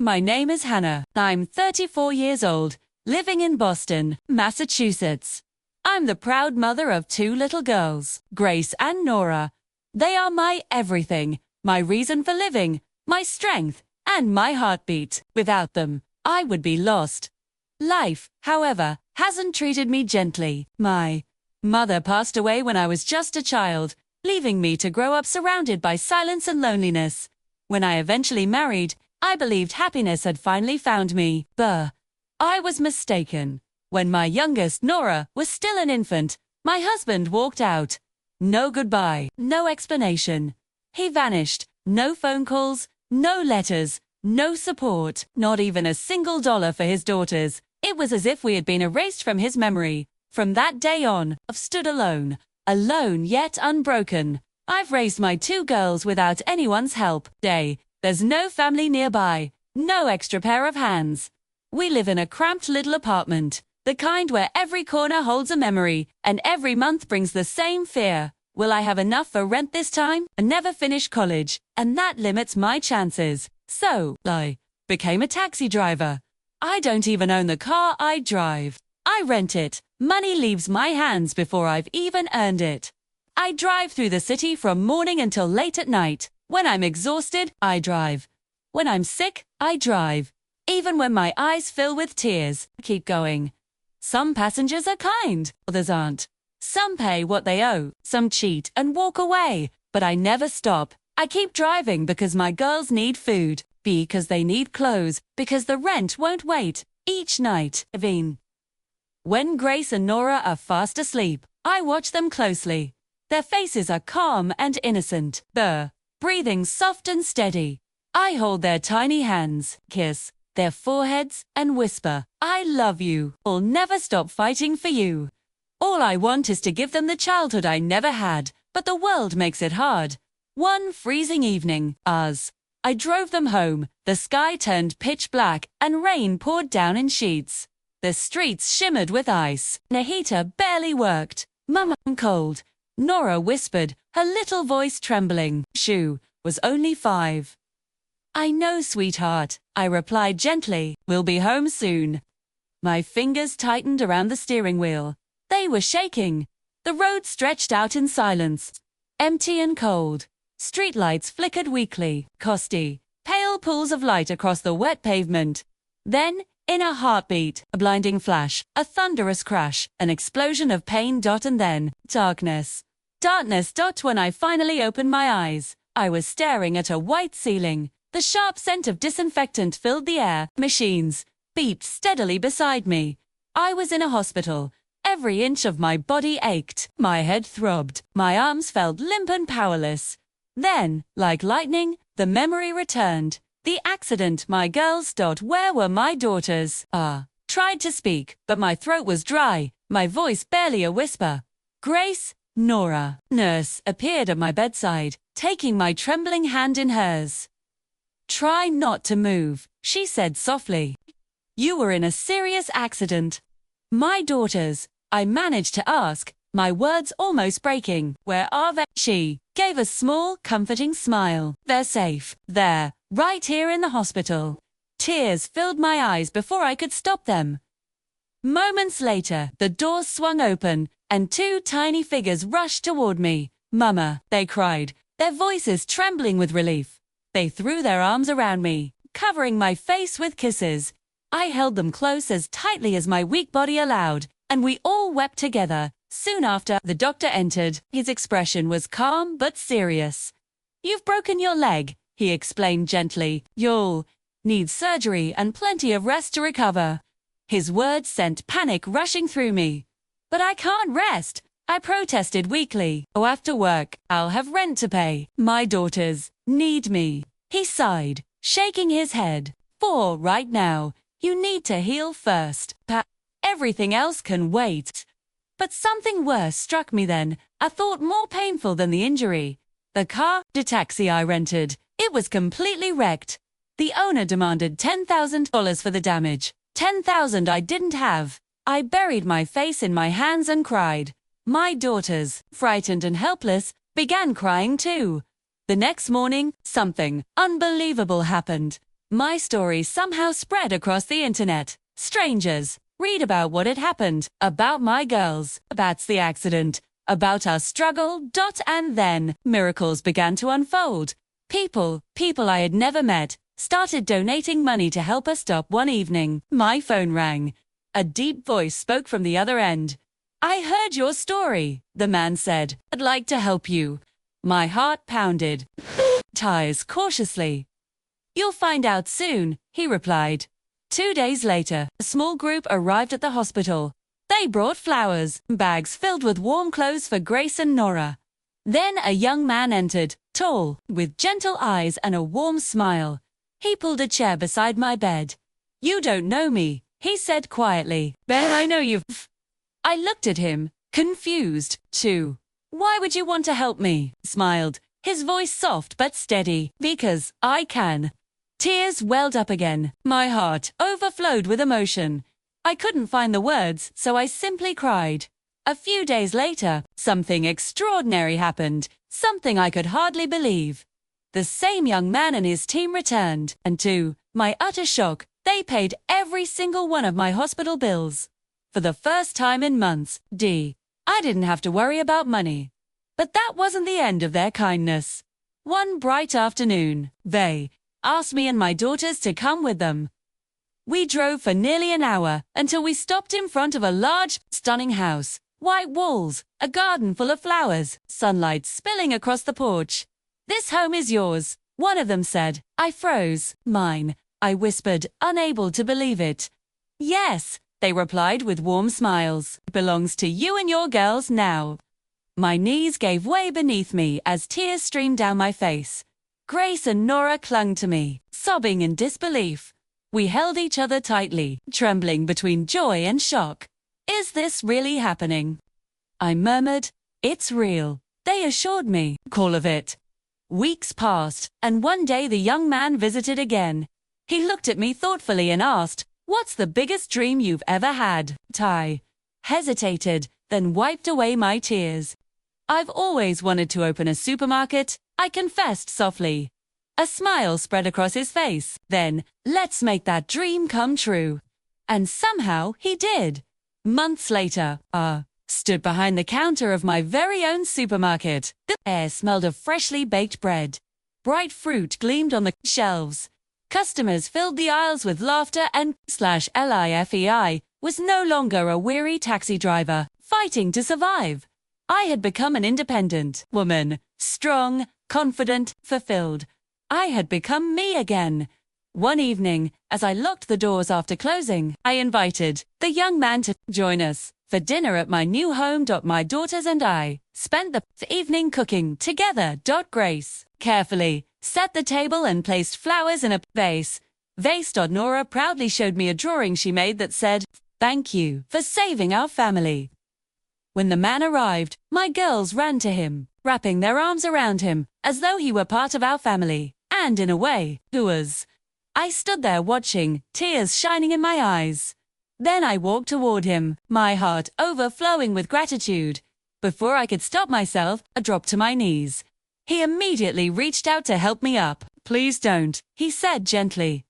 My name is Hannah. I'm 34 years old, living in Boston, Massachusetts. I'm the proud mother of 2 little girls, Grace and Nora. They are my everything, my reason for living, my strength, and my heartbeat. Without them, I would be lost. Life, however, hasn't treated me gently. My mother passed away when I was just a child, leaving me to grow up surrounded by silence and loneliness. When I eventually married, I believed happiness had finally found me. I was mistaken. When my youngest, Nora, was still an infant, my husband walked out. No goodbye, no explanation. He vanished. No phone calls, no letters, no support, not even a single dollar for his daughters. It was as if we had been erased from his memory. From that day on, I've stood alone. Alone yet unbroken. I've raised my 2 girls without anyone's help. There's no family nearby, no extra pair of hands. We live in a cramped little apartment, the kind where every corner holds a memory, and every month brings the same fear. Will I have enough for rent this time? I never finished college, and that limits my chances. So, I became a taxi driver. I don't even own the car I drive. I rent it. Money leaves my hands before I've even earned it. I drive through the city from morning until late at night. When I'm exhausted, I drive. When I'm sick, I drive. Even when my eyes fill with tears, I keep going. Some passengers are kind, others aren't. Some pay what they owe, some cheat and walk away. But I never stop. I keep driving because my girls need food, because they need clothes, because the rent won't wait. Each night, when Grace and Nora are fast asleep, I watch them closely. Their faces are calm and innocent, breathing soft and steady. I hold their tiny hands, kiss their foreheads, and whisper, "I love you. I'll never stop fighting for you." All I want is to give them the childhood I never had, but the world makes it hard. One freezing evening, I drove them home. The sky turned pitch black, and rain poured down in sheets. The streets shimmered with ice. The heater barely worked. "Mama, I'm cold," Nora whispered, her little voice trembling. She was only 5. "I know, sweetheart," I replied gently. "We'll be home soon." My fingers tightened around the steering wheel. They were shaking. The road stretched out in silence, empty and cold. Streetlights flickered weakly, pale pools of light across the wet pavement. Then, in a heartbeat, a blinding flash, a thunderous crash, an explosion of pain. And then, darkness. Darkness. When I finally opened my eyes, I was staring at a white ceiling. The sharp scent of disinfectant filled the air. Machines beeped steadily beside me. I was in a hospital. Every inch of my body ached. My head throbbed. My arms felt limp and powerless. Then, like lightning, the memory returned. The accident, my girls. Where were my daughters? Tried to speak, but my throat was dry, my voice barely a whisper. Grace, Nora. Nurse appeared at my bedside, taking my trembling hand in hers. "Try not to move," she said softly. "You were in a serious accident." "My daughters," I managed to ask, my words almost breaking. "Where are they?" She gave a small, comforting smile. "They're safe. There, right here in the hospital." Tears filled my eyes before I could stop them. Moments later, the door swung open, and 2 tiny figures rushed toward me. "Mama," they cried, their voices trembling with relief. They threw their arms around me, covering my face with kisses. I held them close as tightly as my weak body allowed, and we all wept together. Soon after, the doctor entered. His expression was calm but serious. "You've broken your leg," he explained gently. "You'll need surgery and plenty of rest to recover." His words sent panic rushing through me. "But I can't rest," I protested weakly. "Oh, after work, I'll have rent to pay. My daughters need me." He sighed, shaking his head. "For right now, you need to heal first. Everything else can wait." But something worse struck me then, a thought more painful than the injury. The taxi I rented, it was completely wrecked. The owner demanded $10,000 for the damage. $10,000 I didn't have. I buried my face in my hands and cried. My daughters, frightened and helpless, began crying too. The next morning, something unbelievable happened. My story somehow spread across the internet. Strangers read about what had happened, about my girls, about the accident, about our struggle, and then miracles began to unfold. People I had never met, started donating money to help us stop one evening. My phone rang. A deep voice spoke from the other end. "I heard your story," the man said. "I'd like to help you." My heart pounded. Tires cautiously. "You'll find out soon," he replied. 2 days later, a small group arrived at the hospital. They brought flowers, bags filled with warm clothes for Grace and Nora. Then a young man entered, tall, with gentle eyes and a warm smile. He pulled a chair beside my bed. "You don't know me," he said quietly. "Ben, I know you." I looked at him, confused, too. "Why would you want to help me?" Smiled, his voice soft but steady. "Because I can." Tears welled up again. My heart overflowed with emotion. I couldn't find the words, so I simply cried. A few days later, something extraordinary happened, something I could hardly believe. The same young man and his team returned, and to my utter shock, they paid every single one of my hospital bills. For the first time in months, I didn't have to worry about money. But that wasn't the end of their kindness. One bright afternoon, they asked me and my daughters to come with them. We drove for nearly an hour until we stopped in front of a large, stunning house. White walls, a garden full of flowers, sunlight spilling across the porch. "This home is yours," one of them said. I froze. "Mine," I whispered, unable to believe it. "Yes," they replied with warm smiles. "It belongs to you and your girls now." My knees gave way beneath me as tears streamed down my face. Grace and Nora clung to me, sobbing in disbelief. We held each other tightly, trembling between joy and shock. "Is this really happening?" I murmured. "It's real." They assured me. "All of it." Weeks passed, and one day the young man visited again. He looked at me thoughtfully and asked, "What's the biggest dream you've ever had?" I hesitated, then wiped away my tears. "I've always wanted to open a supermarket," I confessed softly. A smile spread across his face. Then, "Let's make that dream come true." And somehow he did. Months later, stood behind the counter of my very own supermarket. The air smelled of freshly baked bread. Bright fruit gleamed on the shelves. Customers filled the aisles with laughter and /LIFEI was no longer a weary taxi driver, fighting to survive. I had become an independent woman, strong, confident, fulfilled. I had become me again. One evening, as I locked the doors after closing, I invited the young man to join us for dinner at my new home. My daughters and I spent the evening cooking together. Grace carefully set the table and placed flowers in a vase. Nora proudly showed me a drawing she made that said, "Thank you for saving our family." When the man arrived, my girls ran to him, wrapping their arms around him, as though he were part of our family, and in a way, who was. I stood there watching, tears shining in my eyes. Then I walked toward him, my heart overflowing with gratitude. Before I could stop myself, I dropped to my knees. He immediately reached out to help me up. "Please don't," he said gently.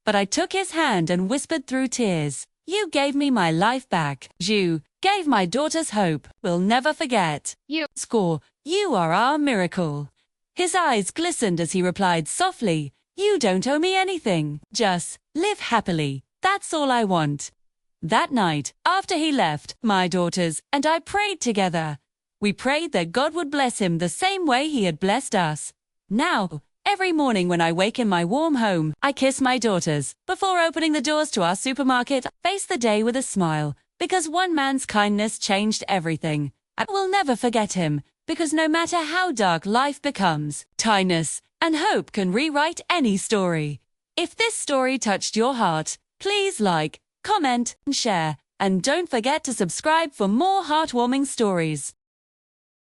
But I took his hand and whispered through tears, "You gave me my life back. You gave my daughters hope. We'll never forget. You are our miracle." His eyes glistened as he replied softly, "You don't owe me anything. Just live happily. That's all I want." That night, after he left, my daughters and I prayed together. We prayed that God would bless him the same way he had blessed us. Now, every morning when I wake in my warm home, I kiss my daughters. Before opening the doors to our supermarket, I face the day with a smile, because one man's kindness changed everything. I will never forget him, because no matter how dark life becomes, kindness and hope can rewrite any story. If this story touched your heart, please like, comment, and share. And don't forget to subscribe for more heartwarming stories.